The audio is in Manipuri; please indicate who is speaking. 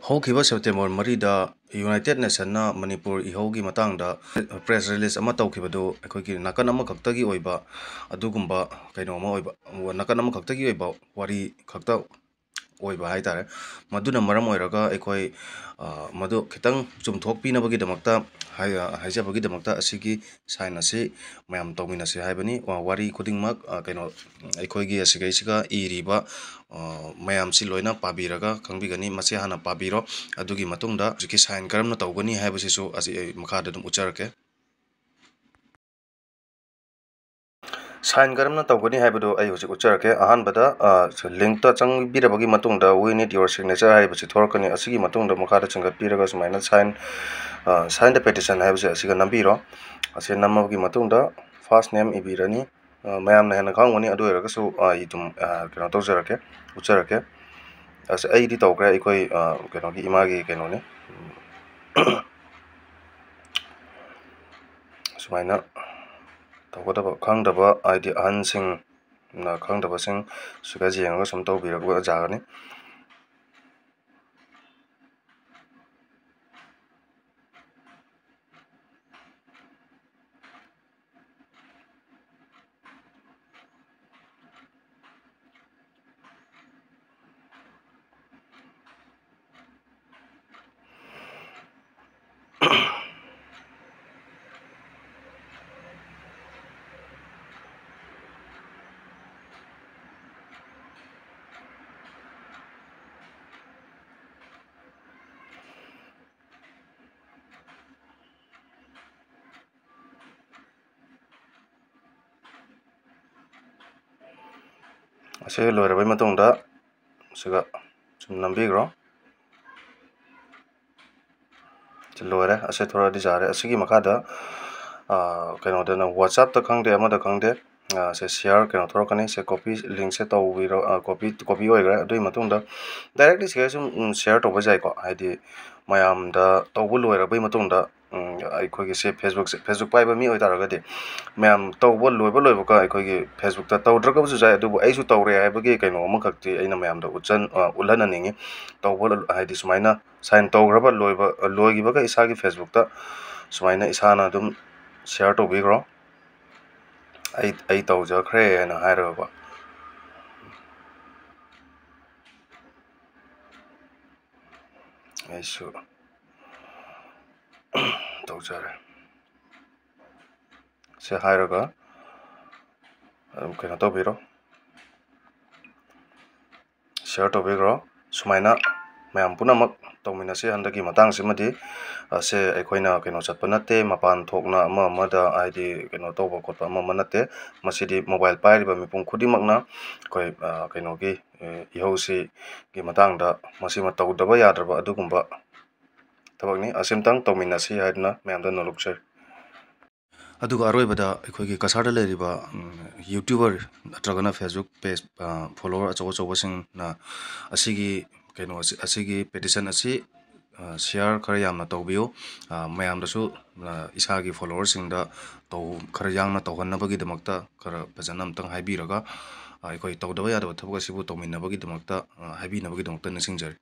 Speaker 1: ꯍꯧꯈꯤꯕ ꯁꯦꯞꯇꯦꯝꯕꯔ 4ꯗ ꯌꯨꯅꯥꯏꯇꯦꯠ ꯅꯦꯁꯟꯅ ꯃꯅꯤꯄꯨꯔ ꯏꯍꯧꯒꯤ ꯃꯇꯥꯡꯗ ꯄ꯭ꯔꯦꯁ ꯔꯤꯂꯤꯖ ꯑꯃ ꯇꯧꯈꯤꯕꯗꯨ ꯑꯩꯈꯣꯏꯒꯤ ꯅꯥꯀꯟ ꯑꯃꯈꯛꯇꯒꯤ ꯑꯣꯏꯕ ꯑꯗꯨꯒꯨꯝꯕ ꯀꯩꯅꯣ ꯑꯃ ꯑꯣꯏꯕ ꯅꯥꯀꯟ ꯑꯃꯈꯛꯇꯒꯤ ꯑꯣꯏꯕ ꯋꯥꯔꯤ ꯈꯛꯇ ꯑꯣꯏꯕ ꯍꯥꯏꯇꯥꯔꯦ ꯃꯗꯨꯅ ꯃꯔꯝ ꯑꯣꯏꯔꯒ ꯑꯩꯈꯣꯏ ꯃꯗꯨ ꯈꯤꯇꯪ ꯆꯨꯝꯊꯣꯛꯄꯤꯅꯕꯒꯤꯗꯃꯛꯇ ꯍꯥꯏꯖꯕꯒꯤꯗꯃꯛꯇ ꯑꯁꯤꯒꯤ ꯁꯥꯏꯟ ꯑꯁꯤ ꯃꯌꯥꯝ ꯇꯧꯃꯤꯟꯅꯁꯤ ꯍꯥꯏꯕꯅꯤ ꯋꯥꯔꯤ ꯈꯨꯗꯤꯡꯃꯛ ꯀꯩꯅꯣ ꯑꯩꯈꯣꯏꯒꯤ ꯑꯁꯤꯒꯩꯁꯤꯒ ꯏꯔꯤꯕ ꯃꯌꯥꯝꯁꯤ ꯂꯣꯏꯅ ꯄꯥꯕꯤꯔꯒ ꯈꯪꯕꯤꯒꯅꯤ ꯃꯁꯤ ꯍꯥꯟꯅ ꯄꯥꯕꯤꯔꯣ ꯑꯗꯨꯒꯤ ꯃꯇꯨꯡꯗ ꯍꯧꯖꯤꯛꯀꯤ ꯁꯥꯏꯟ ꯀꯔꯝꯅ ꯇꯧꯒꯅꯤ ꯍꯥꯏꯕꯁꯤꯁꯨ ꯑꯩ ꯃꯈꯥꯗ ꯑꯗꯨꯝ ꯎꯠꯆꯔꯛꯀꯦ ꯁꯥꯏꯟ ꯀꯔꯝꯅ ꯇꯧꯒꯅꯤ ꯍꯥꯏꯕꯗꯨ ꯑꯩ ꯍꯧꯖꯤꯛ ꯎꯠꯆꯔꯛꯀꯦ ꯑꯍꯥꯟꯕꯗ ꯂꯤꯡꯛꯇ ꯆꯪꯕꯤꯔꯕꯒꯤ ꯃꯇꯨꯡꯗ ꯋꯤ ꯅꯤꯗ ꯌꯣꯔ ꯁꯤꯒꯅꯦꯆꯔ ꯍꯥꯏꯕꯁꯤ ꯊꯣꯔꯛꯀꯅꯤ ꯑꯁꯤꯒꯤ ꯃꯇꯨꯡꯗ ꯃꯈꯥꯗ ꯆꯤꯡꯈꯠꯄꯤꯔꯒ ꯁꯨꯃꯥꯏꯅ ꯁꯥꯏꯟ ꯗ ꯄꯦꯇꯤꯁꯟ ꯍꯥꯏꯕꯁꯦ ꯑꯁꯤꯒ ꯅꯝꯕꯤꯔꯣ ꯑꯁꯤ ꯅꯝꯃꯕꯒꯤ ꯃꯇꯨꯡꯗ ꯐꯥꯔꯁ ꯅꯦꯝ ꯏꯕꯤꯔꯅꯤ ꯃꯌꯥꯝꯅ ꯍꯦꯟꯅ ꯈꯪꯒꯅꯤ ꯑꯗꯨ ꯑꯣꯏꯔꯒꯁꯨ ꯑꯩ ꯑꯗꯨꯝ ꯀꯩꯅꯣ ꯇꯧꯖꯔꯛꯀꯦ ꯎꯠꯆꯔꯛꯀꯦ ꯑꯩꯗꯤ ꯇꯧꯈ꯭ꯔꯦ ꯑꯩꯈꯣꯏ ꯀꯩꯅꯣꯒꯤ ꯏꯃꯥꯒꯤ ꯀꯩꯅꯣꯅꯤ ꯁꯨꯃꯥꯏꯅ ꯇꯧꯒꯗꯕ ꯈꯪꯗꯕ ꯍꯥꯏꯗꯤ ꯑꯍꯟꯁꯤꯡꯅ ꯈꯪꯗꯕꯁꯤꯡ ꯁꯤꯒ ꯌꯦꯡꯉꯒ ꯁꯨꯝ ꯇꯧꯕꯤꯔꯛꯄ ꯌꯥꯒꯅꯤ ꯑꯁꯤ ꯂꯣꯏꯔꯕꯩ ꯃꯇꯨꯡꯗ ꯁꯤꯒ ꯁꯨꯝ ꯅꯝꯕꯤꯈ꯭ꯔꯣ ꯂꯣꯏꯔꯦ ꯑꯁꯤ ꯊꯣꯔꯛꯑꯗꯤ ꯌꯥꯔꯦ ꯑꯁꯤꯒꯤ ꯃꯈꯥꯗ ꯀꯩꯅꯣꯗꯅ ꯋꯥꯆꯞꯇ ꯈꯪꯗꯦ ꯑꯃꯗ ꯈꯪꯗꯦ ꯁꯦ ꯁꯤꯌꯥꯔ ꯀꯩꯅꯣ ꯊꯣꯔꯛꯀꯅꯤ ꯁꯦ ꯀꯣꯄꯤ ꯂꯤꯡꯛꯁꯦ ꯇꯧꯕꯤꯔꯣ ꯀꯣꯄꯤ ꯑꯣꯏꯈ꯭ꯔꯦ ꯑꯗꯨꯒꯤ ꯃꯇꯨꯡꯗ ꯗꯥꯏꯔꯦꯛꯂꯤ ꯁꯤꯒ ꯁꯨꯝ ꯁꯤꯌꯥꯔ ꯇꯧꯕ ꯌꯥꯏꯀꯣ ꯍꯥꯏꯗꯤ ꯃꯌꯥꯝꯗ ꯇꯧꯕ ꯂꯣꯏꯔꯕꯩ ꯃꯇꯨꯡꯗ ꯑꯩꯈꯣꯏꯒꯤ ꯐꯦꯁꯕꯨꯛ ꯄꯥꯏꯕ ꯃꯤ ꯑꯣꯏꯇꯥꯔꯒꯗꯤ ꯃꯌꯥꯝ ꯇꯧꯕ ꯂꯣꯏꯕꯒ ꯑꯩꯈꯣꯏꯒꯤ ꯐꯦꯁꯕꯨꯛꯇ ꯇꯧꯗ꯭ꯔꯒꯁꯨ ꯌꯥꯏ ꯑꯗꯨꯕꯨ ꯑꯩꯁꯨ ꯇꯧꯔꯦ ꯍꯥꯏꯕꯒꯤ ꯀꯩꯅꯣ ꯑꯃꯈꯛꯇꯤ ꯑꯩꯅ ꯃꯌꯥꯝꯗ ꯎꯠꯍꯟꯅꯤꯡꯉꯤ ꯇꯧꯕ ꯍꯥꯏꯗꯤ ꯁꯨꯃꯥꯏꯅ ꯁꯥꯏꯟ ꯇꯧꯈ꯭ꯔꯕ ꯂꯣꯏꯈꯤꯕꯒ ꯏꯁꯥꯒꯤ ꯐꯦꯁꯕꯨꯛꯇ ꯁꯨꯃꯥꯏꯅ ꯏꯁꯥꯅ ꯑꯗꯨꯝ ꯁꯤꯌꯥꯔ ꯇꯧꯕꯤꯈ꯭ꯔꯣ ꯑꯩ ꯇꯧꯖꯈ꯭ꯔꯦ ꯍꯥꯏꯅ ꯍꯥꯏꯔꯒꯀꯣ ꯑꯩꯁꯨ ꯇꯧꯖꯔꯦ ꯁꯤ ꯍꯥꯏꯔꯒ ꯀꯩꯅꯣ ꯇꯧꯕꯤꯔꯣ ꯁꯤꯌꯥꯔ ꯇꯧꯕꯤꯈ꯭ꯔꯣ ꯁꯨꯃꯥꯏꯅ ꯃꯌꯥꯝ ꯄꯨꯝꯅꯃꯛ ꯇꯧꯃꯤꯟꯅꯁꯤ ꯍꯟꯗꯛꯀꯤ ꯃꯇꯥꯡꯁꯤꯃꯗꯤ ꯑꯁꯦ ꯑꯩꯈꯣꯏꯅ ꯀꯩꯅꯣ ꯆꯠꯄ ꯅꯠꯇꯦ ꯃꯄꯥꯟ ꯊꯣꯛꯅ ꯑꯃꯗ ꯍꯥꯏꯗꯤ ꯀꯩꯅꯣ ꯇꯧꯕ ꯈꯣꯠꯄ ꯑꯃ ꯅꯠꯇꯦ ꯃꯁꯤꯗꯤ ꯃꯣꯕꯥꯏꯜ ꯄꯥꯏꯔꯤꯕ ꯃꯤꯄꯨꯝ ꯈꯨꯗꯤꯡꯃꯛꯅ ꯑꯩꯈꯣই ꯀꯩꯅꯣꯒꯤ ꯏꯍꯧꯁꯤꯒꯤ ꯃꯇꯥꯡꯗ ꯃꯁꯤꯃ ꯇꯧꯗꯕ ꯌꯥꯗ꯭ꯔꯕ ꯑꯗꯨꯒꯨꯝꯕ ꯊꯕꯛꯅꯤ ꯑꯁꯤꯝꯇꯪ ꯇꯧꯃꯤꯟꯅꯁꯤ ꯍꯥꯏꯗꯨꯅ ꯃꯌꯥꯝꯗ ꯅꯣꯜꯂꯨꯛꯆꯔꯤ ꯑꯗꯨꯒ ꯑꯔꯣꯏꯕꯗ ꯑꯩꯈꯣꯏꯒꯤ ꯀꯁꯥꯔꯗ ꯂꯩꯔꯤꯕ ꯌꯨꯇ꯭ꯌꯨꯕꯔ ꯅꯠꯇ꯭ꯔꯒꯅ ꯐꯦꯁꯕꯨꯛ ꯄꯦꯖ ꯐꯣꯂꯣꯋꯔ ꯑꯆꯧꯕꯁꯤꯡꯅ ꯑꯁꯤꯒꯤ ꯑꯁꯤꯒꯤ ꯄꯦꯇꯤꯁꯟ ꯑꯁꯤ ꯁꯤꯌꯥꯔ ꯈꯔ ꯌꯥꯝꯅ ꯇꯧꯕꯤꯌꯨ ꯃꯌꯥꯝꯗꯁꯨ ꯏꯁꯥꯒꯤ ꯐꯣꯂꯣꯋꯔꯁꯤꯡꯗ ꯈꯔ ꯌꯥꯡꯅ ꯇꯧꯍꯟꯅꯕꯒꯤꯗꯃꯛꯇ ꯈꯔ ꯐꯖꯅ ꯑꯝꯇꯪ ꯍꯥꯏꯕꯤꯔꯒ ꯑꯩꯈꯣꯏ ꯇꯧꯗꯕ ꯌꯥꯗꯕ ꯊꯕꯛ ꯑꯁꯤꯕꯨ ꯇꯧꯃꯤꯟꯅꯕꯒꯤꯗꯃꯛꯇ ꯍꯥꯏꯕꯤꯅꯕꯒꯤꯗꯃꯛꯇ ꯅꯤꯡꯁꯤꯡꯖꯔꯤ